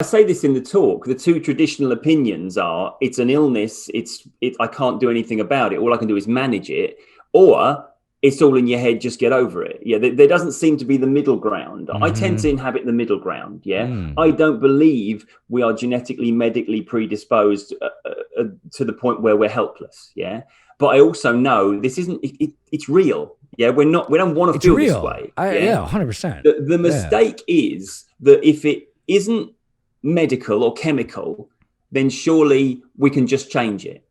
I say this in the talk. The two traditional opinions are: it's an illness. I can't do anything about it. All I can do is manage it, or it's all in your head. Just get over it. Yeah, there doesn't seem to be the middle ground. I tend to inhabit the middle ground. Yeah, I don't believe we are genetically, medically predisposed to the point where we're helpless. Yeah, but I also know this isn't. It's real. Yeah, we don't want to feel real. This way. Yeah, 100%. The mistake is that if it isn't medical or chemical, then surely we can just change it.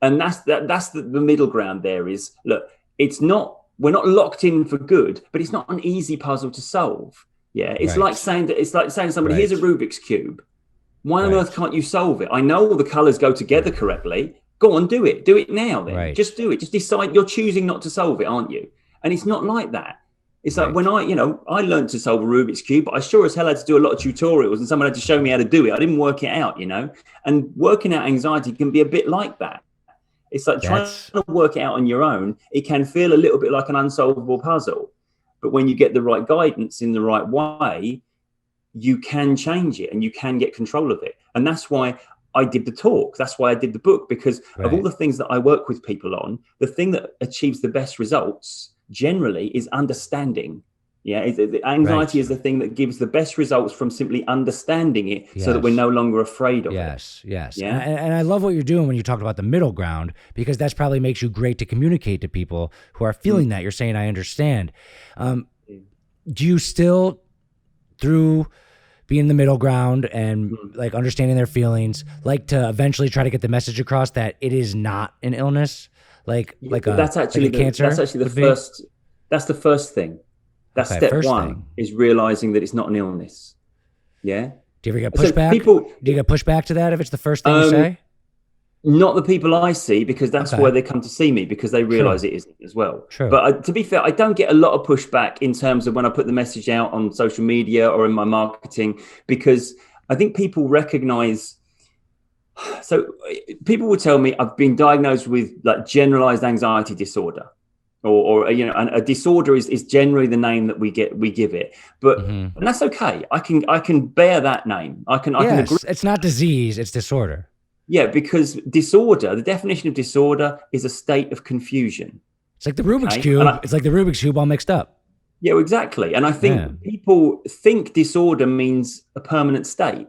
And that's the middle ground. There is, look, we're not locked in for good, but it's not an easy puzzle to solve. Yeah, it's like saying to somebody, here's a Rubik's cube. Why on earth can't you solve it? I know all the colors go together correctly. Go on, do it now then. Just do it. Just decide. You're choosing not to solve it, aren't you? And it's not like that. It's like when I learned to solve a Rubik's Cube, but I sure as hell had to do a lot of tutorials and someone had to show me how to do it. I didn't work it out, and working out anxiety can be a bit like that. It's like trying to work it out on your own. It can feel a little bit like an unsolvable puzzle, but when you get the right guidance in the right way, you can change it and you can get control of it. And that's why I did the talk. That's why I did the book, because of all the things that I work with people on, the thing that achieves the best results generally is understanding. Yeah, anxiety is the thing that gives the best results from simply understanding it, so that we're no longer afraid of it. Yes. Yeah. And I love what you're doing when you talk about the middle ground, because that's probably makes you great to communicate to people who are feeling that. You're saying, I understand. Do you still, through being in the middle ground and like understanding their feelings, like to eventually try to get the message across that it is not an illness? That's actually the first. That's the first thing. That's step one, is realizing that it's not an illness. Yeah. Do you ever get pushback? Do you get pushback to that if it's the first thing you say? Not the people I see, because that's why they come to see me, because they realize it isn't as well. But to be fair, I don't get a lot of pushback in terms of when I put the message out on social media or in my marketing, because I think people recognize. So people will tell me I've been diagnosed with like generalized anxiety disorder, or a disorder is generally the name that we give it, but and that's okay. I can bear that name. I can agree. It's not disease, it's disorder. Yeah, because disorder, the definition of disorder is a state of confusion. It's like the Rubik's Cube. It's like the Rubik's Cube all mixed up. Yeah, exactly. And I think people think disorder means a permanent state.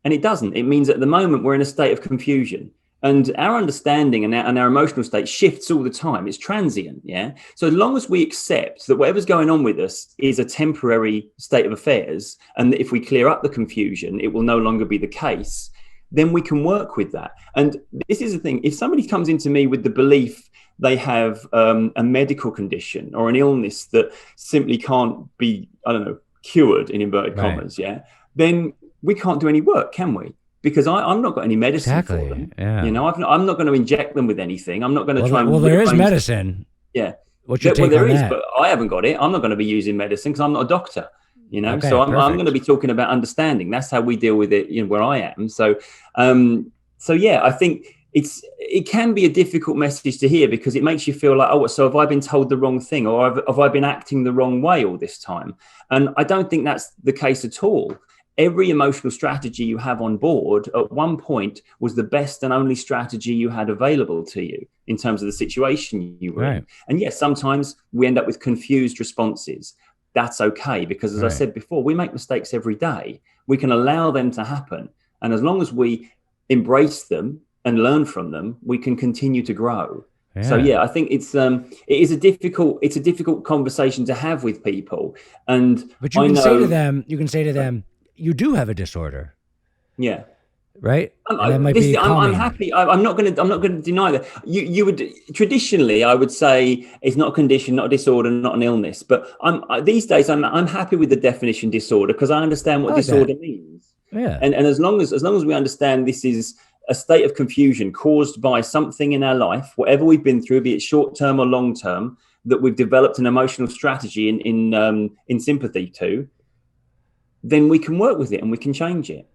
And it doesn't. It means at the moment we're in a state of confusion. And our understanding and our emotional state shifts all the time. It's transient, yeah? So as long as we accept that whatever's going on with us is a temporary state of affairs, and that if we clear up the confusion, it will no longer be the case, then we can work with that. And this is the thing. If somebody comes into me with the belief they have a medical condition or an illness that simply can't be, cured in inverted commas, then we can't do any work, can we? Because I'm not got any medicine for them. Yeah. I'm not going to inject them with anything. I'm not going to try and... Well, there is medicine. Yeah. What's your take on that? But I haven't got it. I'm not going to be using medicine because I'm not a doctor. So I'm going to be talking about understanding. That's how we deal with it, where I am. So I think it can be a difficult message to hear, because it makes you feel like, so have I been told the wrong thing, or have I been acting the wrong way all this time? And I don't think that's the case at all. Every emotional strategy you have on board at one point was the best and only strategy you had available to you in terms of the situation you were in. And yes, sometimes we end up with confused responses. That's okay, because as I said before, we make mistakes every day. We can allow them to happen. And as long as we embrace them and learn from them, we can continue to grow. Yeah. So I think it is a difficult conversation to have with people. But you can say to them, you do have a disorder. Yeah. Right. I'm happy. I'm not going to deny that. You would traditionally, I would say, it's not a condition, not a disorder, not an illness. But these days, I'm happy with the definition disorder, because I understand what disorder means. Yeah. And as long as we understand this is a state of confusion caused by something in our life, whatever we've been through, be it short term or long term, that we've developed an emotional strategy in sympathy to, then we can work with it and we can change it.